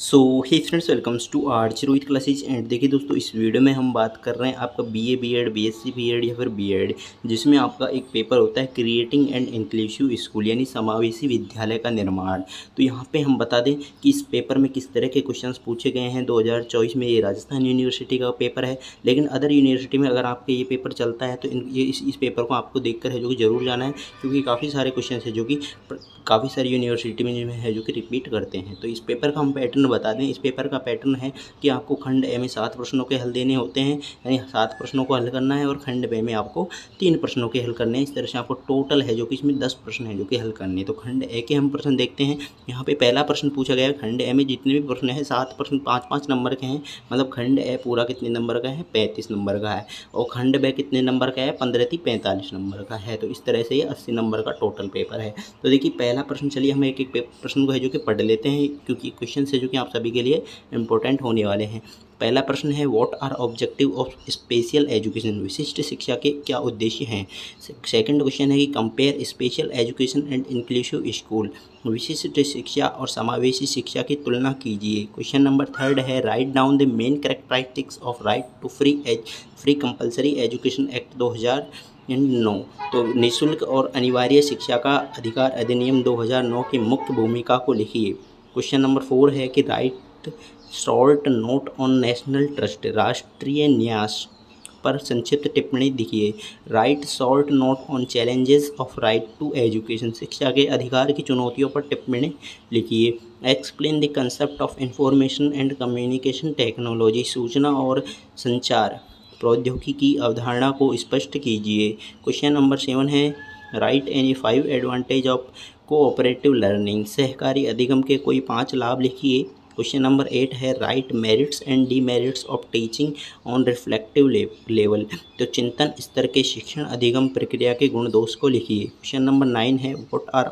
So hey friends, welcomes to Arch Rohit classes. And देखिए दोस्तों, इस वीडियो में हम बात कर रहे हैं आपका बीए बीएड बीएससी बीएड या फिर बीएड, जिसमें आपका एक पेपर होता है क्रिएटिंग एंड इंक्लूसिव स्कूल यानी समावेशी विद्यालय का निर्माण। तो यहाँ पे हम बता दें कि इस पेपर में किस तरह के क्वेश्चंस पूछे गए हैं। 2024 में ये राजस्थान यूनिवर्सिटी का पेपर है, लेकिन अदर यूनिवर्सिटी में अगर आपके ये पेपर चलता है तो इस पेपर को आपको देखकर है जो कि ज़रूर जाना है, क्योंकि काफ़ी सारे क्वेश्चन है जो कि काफ़ी सारी यूनिवर्सिटी में है जो कि रिपीट करते हैं। तो इस पेपर का हम पैटर्न बता दें। इस पेपर का पैटर्न है कि आपको खंड ए में 7 प्रश्नों के हल देने होते हैं, यानी 7 प्रश्नों को हल करना है, और खंड बे में आपको 3 प्रश्नों के हल करने हैं। इस तरह से आपको टोटल है जो कि इसमें 10 प्रश्न है जो कि हल करने हैं। तो खंड ए के हम प्रश्न देखते हैं। यहाँ पे पहला प्रश्न पूछा गया है, खंड ए में जितने भी प्रश्न हैं 7 प्रश्न 5-5 नंबर के हैं, मतलब खंड ए पूरा कितने नंबर का है, 35 नंबर का है। और खंड बे कितने नंबर का है, 15-45 नंबर का है। तो इस तरह से ये 80 नंबर का टोटल पेपर है। तो देखिए पहला प्रश्न, चलिए हम एक एक प्रश्न को है जो कि पढ़ लेते हैं, क्योंकि क्वेश्चन है जो कि आप सभी के लिए इंपॉर्टेंट होने वाले हैं। पहला प्रश्न है, what are objective of special education, विशिष्ट शिक्षा के क्या उद्देश्य हैं। सेकंड क्वेश्चन है कि compare special education and inclusive school, विशिष्ट शिक्षा और समावेशी शिक्षा की तुलना कीजिए। क्वेश्चन नंबर थर्ड है, write down the main characteristics of right to free compulsory education act 2009। तो निःशुल्क और अनिवार्य शिक्षा का अधिकार अधिनियम 2009 की मुख्य भूमिका को लिखिए। क्वेश्चन नंबर 4 है कि write short note on national trust, राष्ट्रीय न्यास पर संक्षिप्त टिप्पणी लिखिए। Write short note on challenges of right to education, शिक्षा के अधिकार की चुनौतियों पर टिप्पणी लिखिए। Explain the concept of information and communication technology, सूचना और संचार प्रौद्योगिकी की अवधारणा को स्पष्ट कीजिए। क्वेश्चन नंबर 7 है, right any 5 advantage of cooperative learning, सहकारी अधिगम के कोई 5 लाभ लिखिए। क्वेश्चन नंबर 8 है, right merits and demerits of teaching on reflective level, तो चिंतन स्तर के शिक्षण अधिगम प्रक्रिया के गुण दोष को लिखिए। क्वेश्चन नंबर 9 है, what are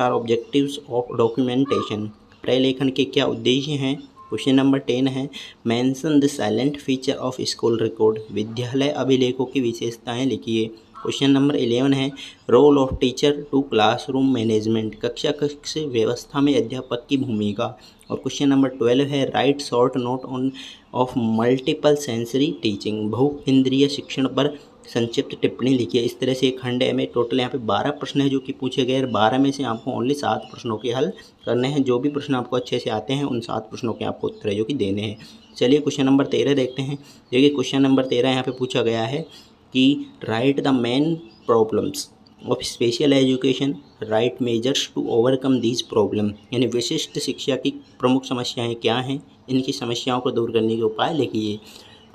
objectives of documentation, प्रलेखन के क्या उद्देश्य हैं। क्वेश्चन नंबर 10 है, mention the salient feature of school record, विद्यालय अभिलेखों की विशेषताएं लिखिए। क्वेश्चन नंबर 11 है, role of teacher to classroom management, कक्षा कक्ष व्यवस्था में अध्यापक की भूमिका। और क्वेश्चन नंबर 12 है, right short note of multiple sensory teaching, बहु इंद्रिय शिक्षण पर संक्षिप्त टिप्पणी लिखिए। इस तरह से खंड ए में टोटल यहाँ पे 12 प्रश्न है जो कि पूछे गए। 12 में से आपको ओनली 7 प्रश्नों के हल करने हैं। जो भी प्रश्न आपको अच्छे से आते हैं उन 7 प्रश्नों के आपको उत्तर है जो कि देने हैं। चलिए क्वेश्चन नंबर 13 देखते हैं। देखिए क्वेश्चन नंबर 13 यहाँ पे पूछा गया है कि write the main problems of special education, write measures to overcome these problem, यानी विशिष्ट शिक्षा की प्रमुख समस्याएं क्या हैं, इनकी समस्याओं को दूर करने के उपाय लिखिए।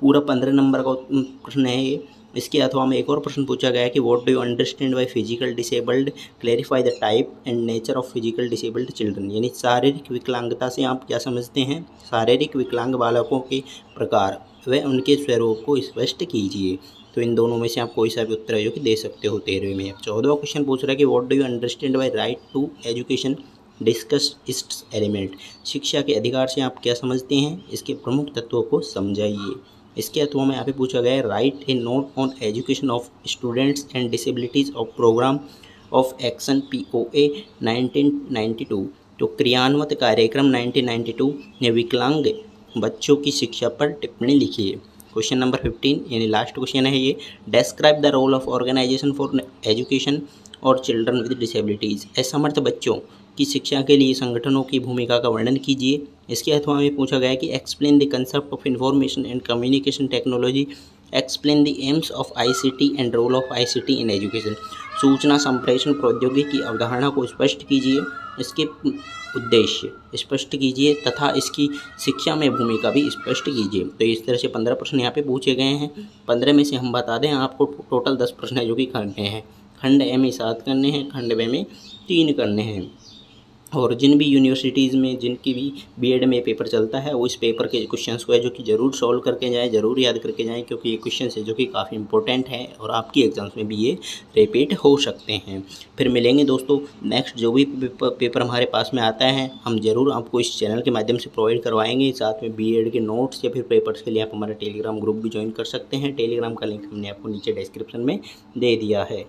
पूरा 15 नंबर का प्रश्न है ये। इसके अथवा में एक और प्रश्न पूछा गया है कि what do you understand by physical disabled, clarify the type and nature of physical disabled children, यानी शारीरिक विकलांगता से आप क्या समझते हैं, शारीरिक विकलांग बालकों के प्रकार व उनके स्वरूप को स्पष्ट कीजिए। तो इन दोनों में से आप कोई सा भी उत्तर है जो कि दे सकते हो 13वें में। 14वां क्वेश्चन पूछ रहा है कि what do you understand by right to education, discuss its element, शिक्षा के अधिकार से आप क्या समझते हैं, इसके प्रमुख तत्वों को समझाइए। इसके अथवा में यहाँ पे पूछा गया है, write a note on education of students and disabilities of programme of action POA 1992, तो क्रियान्वित कार्यक्रम 1992 ने विकलांग बच्चों की शिक्षा पर टिप्पणी लिखिए। क्वेश्चन नंबर 15 यानी लास्ट क्वेश्चन है ये, describe the role of organisation for education और चिल्ड्रन विद डिसेबिलिटीज़, असमर्थ बच्चों की शिक्षा के लिए संगठनों की भूमिका का वर्णन कीजिए। इसके अथवा में पूछा गया है कि explain the concept of information and communication technology, explain the aims of ICT and role of ICT in education, सूचना संप्रेषण प्रौद्योगिकी की अवधारणा को स्पष्ट कीजिए, इसके उद्देश्य स्पष्ट कीजिए तथा इसकी शिक्षा में भूमिका भी स्पष्ट कीजिए। तो इस तरह से 15 प्रश्न यहाँ पे पूछे गए हैं। 15 में से हम बता दें आपको टोटल 10 प्रश्न है जो कि करने हैं। खंड ए में 7 करने हैं, खंड बे में 3 करने हैं। और जिन भी यूनिवर्सिटीज़ में जिनकी भी बीएड में पेपर चलता है वो इस पेपर के क्वेश्चंस को है जो कि ज़रूर सॉल्व करके जाएँ, ज़रूर याद करके जाएँ, क्योंकि ये क्वेश्चंस है जो कि काफ़ी इंपॉर्टेंट है और आपकी एग्जाम्स में भी ये रिपीट हो सकते हैं। फिर मिलेंगे दोस्तों, नेक्स्ट जो भी पेपर हमारे पास में आता है हम ज़रूर आपको इस चैनल के माध्यम से प्रोवाइड करवाएंगे। साथ में बीएड के नोट्स या फिर पेपर्स के लिए आप हमारा टेलीग्राम ग्रुप भी ज्वाइन कर सकते हैं। टेलीग्राम का लिंक हमने आपको नीचे डिस्क्रिप्शन में दे दिया है।